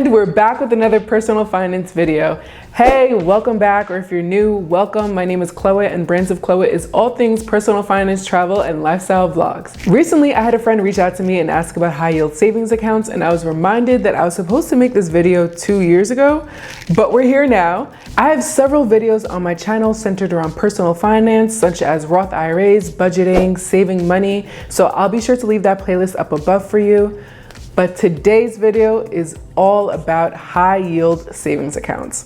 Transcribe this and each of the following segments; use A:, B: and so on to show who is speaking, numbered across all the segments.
A: And we're back with another personal finance video. Hey, welcome back, or if you're new, welcome. My name is Chloé, and Brands of Chloé is all things personal finance, travel, and lifestyle vlogs. Recently, I had a friend reach out to me and ask about high yield savings accounts, and I was reminded that I was supposed to make this video 2 years ago, but we're here now. I have several videos on my channel centered around personal finance, such as Roth IRAs, budgeting, saving money, so I'll be sure to leave that playlist up above for you. But today's video is all about high yield savings accounts.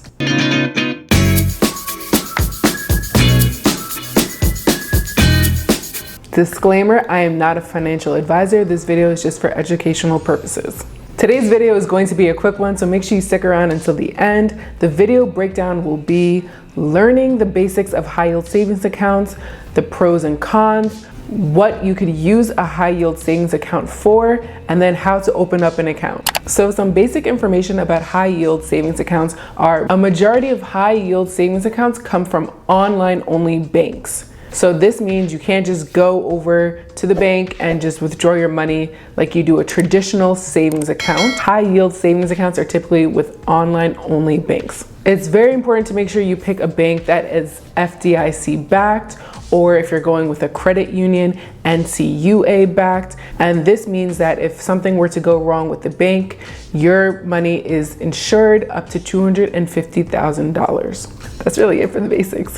A: Disclaimer, I am not a financial advisor. This video is just for educational purposes. Today's video is going to be a quick one, so make sure you stick around until the end. The video breakdown will be learning the basics of high yield savings accounts, the pros and cons, what you could use a high yield savings account for, and then how to open up an account. So some basic information about high yield savings accounts are a majority of high yield savings accounts come from online only banks. So this means you can't just go over to the bank and just withdraw your money like you do a traditional savings account. High yield savings accounts are typically with online only banks. It's very important to make sure you pick a bank that is FDIC backed, or if you're going with a credit union, NCUA backed. And this means that if something were to go wrong with the bank, your money is insured up to $250,000. That's really it for the basics.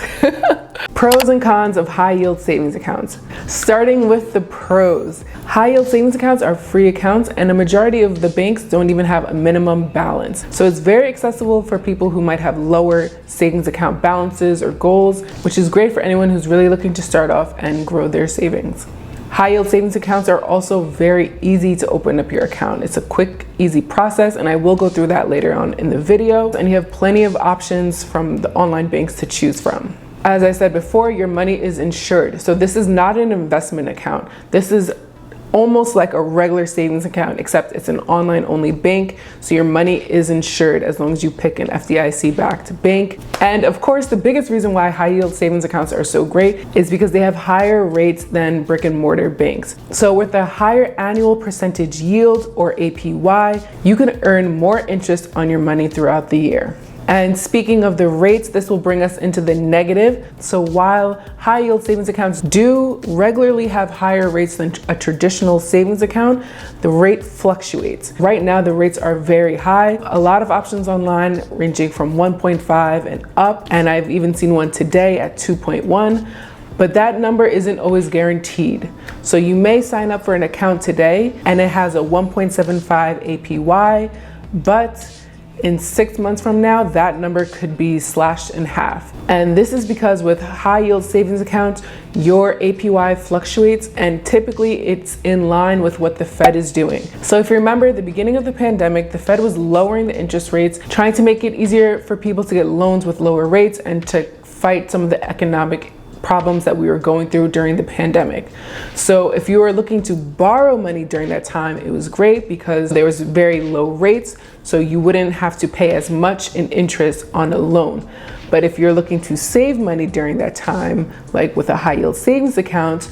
A: Pros and cons of high yield savings accounts. Starting with the pros. High yield savings accounts are free accounts, and a majority of the banks don't even have a minimum balance. So it's very accessible for people who might have lower savings account balances or goals, which is great for anyone who's really looking to start off and grow their savings. High yield savings accounts are also very easy to open up your account. It's a quick, easy process, and I will go through that later on in the video. And you have plenty of options from the online banks to choose from. As I said before, your money is insured. So this is not an investment account. This is almost like a regular savings account, except it's an online only bank. So your money is insured as long as you pick an FDIC backed bank. And of course, the biggest reason why high yield savings accounts are so great is because they have higher rates than brick and mortar banks. So with a higher annual percentage yield, or APY, you can earn more interest on your money throughout the year. And speaking of the rates, this will bring us into the negative. So while high yield savings accounts do regularly have higher rates than a traditional savings account, the rate fluctuates. Right now, the rates are very high. A lot of options online ranging from 1.5 and up, and I've even seen one today at 2.1. But that number isn't always guaranteed. So you may sign up for an account today and it has a 1.75 APY, but in 6 months from now, that number could be slashed in half. And this is because with high yield savings accounts, your APY fluctuates, and typically it's in line with what the Fed is doing. So if you remember, at the beginning of the pandemic, the Fed was lowering the interest rates, trying to make it easier for people to get loans with lower rates and to fight some of the economic problems that we were going through during the pandemic. So if you were looking to borrow money during that time, it was great because there was very low rates, so you wouldn't have to pay as much in interest on a loan. But if you're looking to save money during that time, like with a high yield savings account,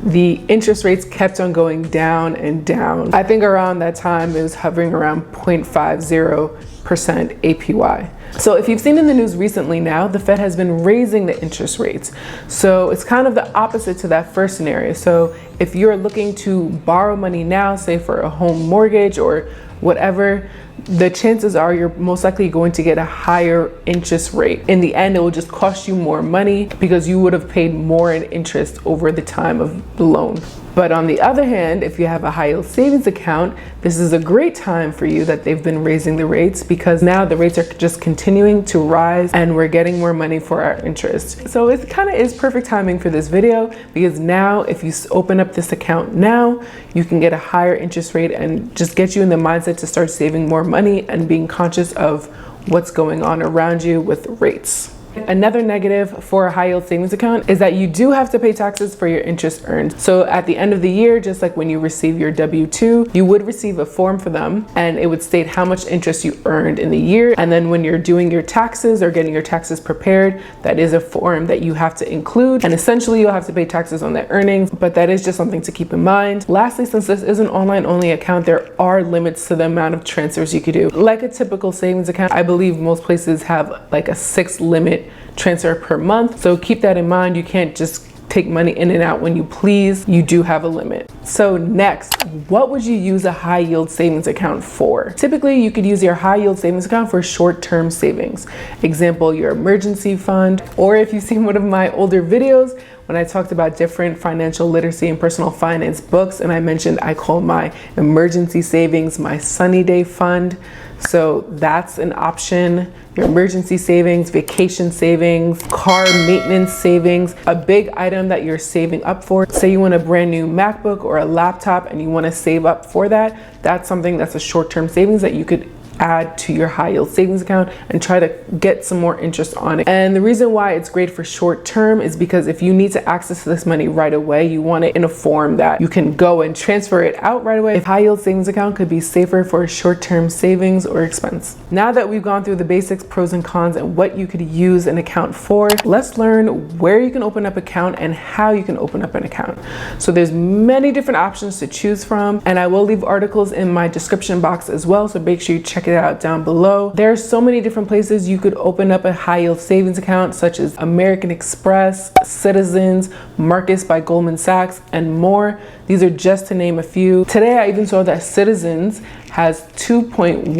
A: the interest rates kept on going down and down. I think around that time it was hovering around 0.50% APY. So if you've seen in the news recently now, the Fed has been raising the interest rates. So it's kind of the opposite to that first scenario. So if you're looking to borrow money now, say for a home mortgage or whatever, the chances are you're most likely going to get a higher interest rate. In the end, it will just cost you more money because you would have paid more in interest over the time of the loan. But on the other hand, if you have a high yield savings account, this is a great time for you that they've been raising the rates, because now the rates are just continuing to rise and we're getting more money for our interest. So it kind of is perfect timing for this video, because now if you open up this account now, you can get a higher interest rate and just get you in the mindset to start saving more money and being conscious of what's going on around you with rates. Another negative for a high yield savings account is that you do have to pay taxes for your interest earned. So at the end of the year, just like when you receive your W-2, you would receive a form for them and it would state how much interest you earned in the year. And then when you're doing your taxes or getting your taxes prepared, that is a form that you have to include. And essentially you'll have to pay taxes on that earnings, but that is just something to keep in mind. Lastly, since this is an online only account, there are limits to the amount of transfers you could do. Like a typical savings account, I believe most places have like a 6 limit transfer per month. So keep that in mind. You can't just take money in and out when you please. You do have a limit. So next, what would you use a high yield savings account for? Typically, you could use your high yield savings account for short-term savings. Example, your emergency fund, or if you've seen one of my older videos, when I talked about different financial literacy and personal finance books, and I mentioned I call my emergency savings my sunny day fund. So that's an option. Your emergency savings, vacation savings, car maintenance savings, a big item that you're saving up for. Say you want a brand new MacBook or a laptop and you want to save up for that. That's something that's a short-term savings that you could add to your high yield savings account and try to get some more interest on it. And the reason why it's great for short term is because if you need to access this money right away, you want it in a form that you can go and transfer it out right away. A high yield savings account could be safer for short term savings or expense. Now that we've gone through the basics, pros and cons, and what you could use an account for, let's learn where you can open up an account and how you can open up an account. So there's many different options to choose from, and I will leave articles in my description box as well, so make sure you check it out down below. There are so many different places you could open up a high yield savings account, such as American Express, Citizens, Marcus by Goldman Sachs, and more. These are just to name a few. Today I even saw that Citizens has 2.10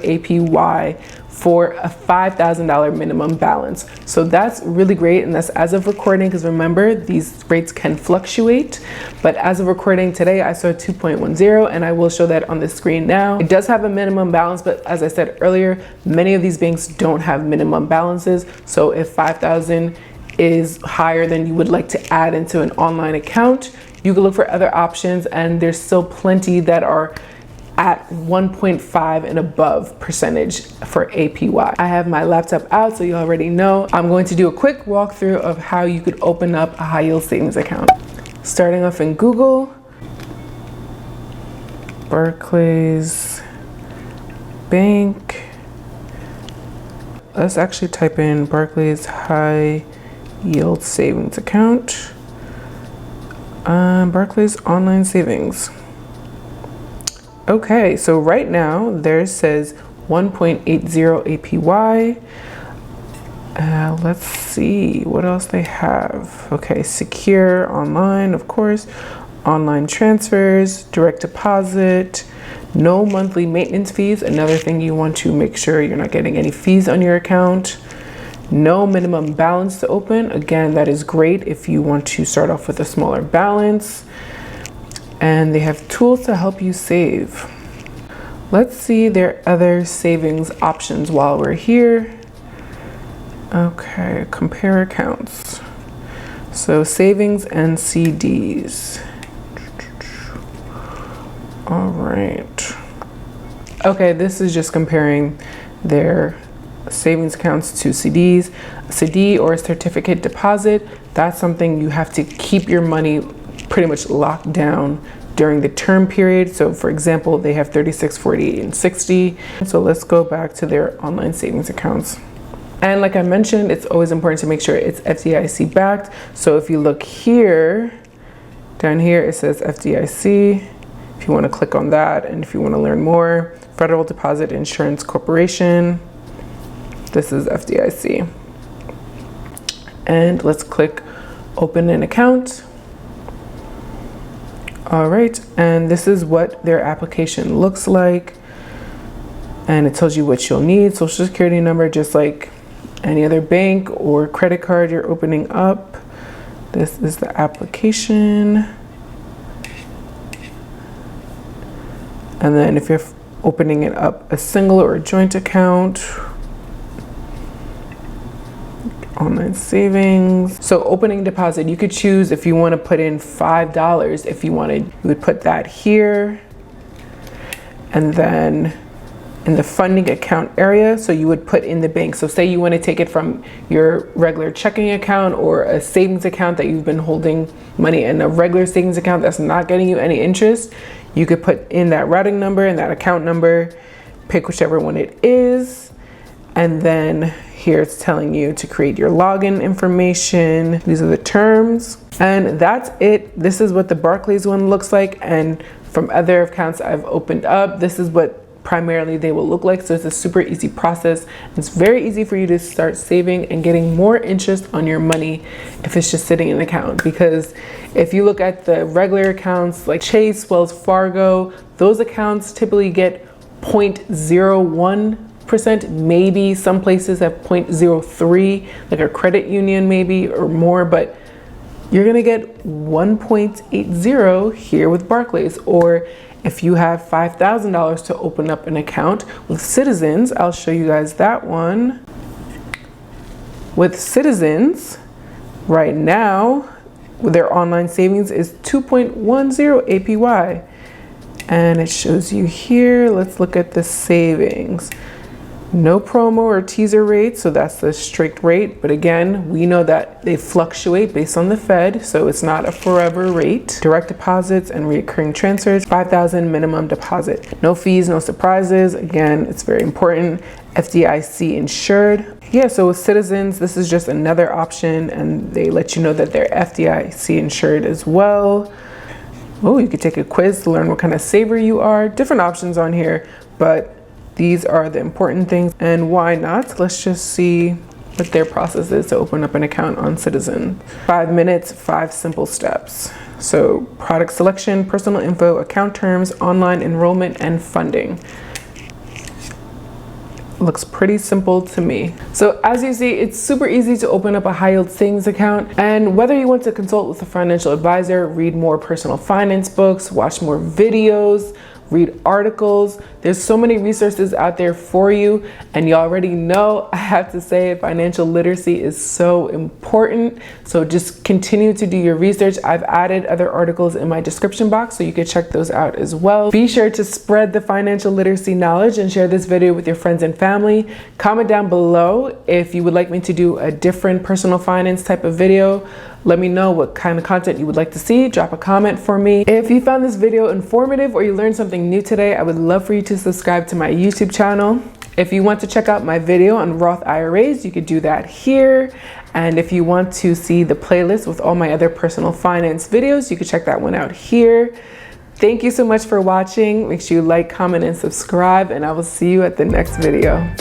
A: APY for a $5,000 minimum balance. So that's really great, and that's as of recording, because remember, these rates can fluctuate. But as of recording today, I saw 2.10, and I will show that on the screen now. It does have a minimum balance, but as I said earlier, many of these banks don't have minimum balances. So if 5,000 is higher than you would like to add into an online account, you can look for other options, and there's still plenty that are at 1.5 and above percentage for APY. I have my laptop out, so you already know. I'm going to do a quick walkthrough of how you could open up a high yield savings account. Starting off in Google, Barclays Bank. Let's actually type in Barclays high yield savings account. Barclays online savings. Okay, so right now there says 1.80 APY. Let's see what else they have. Okay, secure online, of course, online transfers, direct deposit, no monthly maintenance fees. Another thing you want to make sure you're not getting any fees on your account. No minimum balance to open. Again, that is great if you want to start off with a smaller balance. And they have tools to help you save. Let's see their other savings options while we're here. Okay, compare accounts. So savings and CDs. All right. Okay, this is just comparing their savings accounts to CDs. A CD or a certificate deposit, that's something you have to keep your money pretty much locked down during the term period. So for example, they have 36, 48, and 60. So let's go back to their online savings accounts. And like I mentioned, it's always important to make sure it's FDIC backed. So if you look here, down here, it says FDIC. If you want to click on that, and if you want to learn more, Federal Deposit Insurance Corporation. This is FDIC. And let's click open an account. All right, and this is what their application looks like. And it tells you what you'll need. Social security number, just like any other bank or credit card you're opening up. This is the application. And then if you're opening it up a single or a joint account, online savings. So opening deposit, you could choose if you want to put in $5. If you wanted, you would put that here. And then in the funding account area. So you would put in the bank. So say you want to take it from your regular checking account or a savings account that you've been holding money in a regular savings account that's not getting you any interest. You could put in that routing number and that account number, pick whichever one it is. And then here it's telling you to create your login information. These are the terms, and that's it. This is what the Barclays one looks like. And from other accounts I've opened up, this is what primarily they will look like. So it's a super easy process. It's very easy for you to start saving and getting more interest on your money if it's just sitting in an account. Because if you look at the regular accounts like Chase, Wells Fargo, those accounts typically get 0.01%, maybe some places have 0.03, like a credit union maybe or more, but you're gonna get 1.80 here with Barclays. Or if you have $5,000 to open up an account with Citizens, I'll show you guys that one. With Citizens, right now, their online savings is 2.10 APY. And it shows you here, let's look at the savings. No promo or teaser rate, so that's the strict rate. But again, we know that they fluctuate based on the Fed, so it's not a forever rate. Direct deposits and recurring transfers, 5,000 minimum deposit. No fees, no surprises. Again, it's very important. FDIC insured. Yeah, so with Citizens, this is just another option, and they let you know that they're FDIC insured as well. Oh, you could take a quiz to learn what kind of saver you are. Different options on here, but these are the important things. And why not? Let's just see what their process is to open up an account on Citizen. 5 minutes, 5 simple steps. So product selection, personal info, account terms, online enrollment, and funding. Looks pretty simple to me. So as you see, it's super easy to open up a high yield savings account. And whether you want to consult with a financial advisor, read more personal finance books, watch more videos, read articles, there's so many resources out there for you. And you already know, I have to say, financial literacy is so important. So just continue to do your research. I've added other articles in my description box, so you can check those out as well. Be sure to spread the financial literacy knowledge and share this video with your friends and family. Comment down below if you would like me to do a different personal finance type of video. Let me know what kind of content you would like to see. Drop a comment for me. If you found this video informative or you learned something new today, I would love for you to subscribe to my YouTube channel. If you want to check out my video on Roth IRAs, you could do that here. And if you want to see the playlist with all my other personal finance videos, you can check that one out here. Thank you so much for watching. Make sure you like, comment, and subscribe, and I will see you at the next video.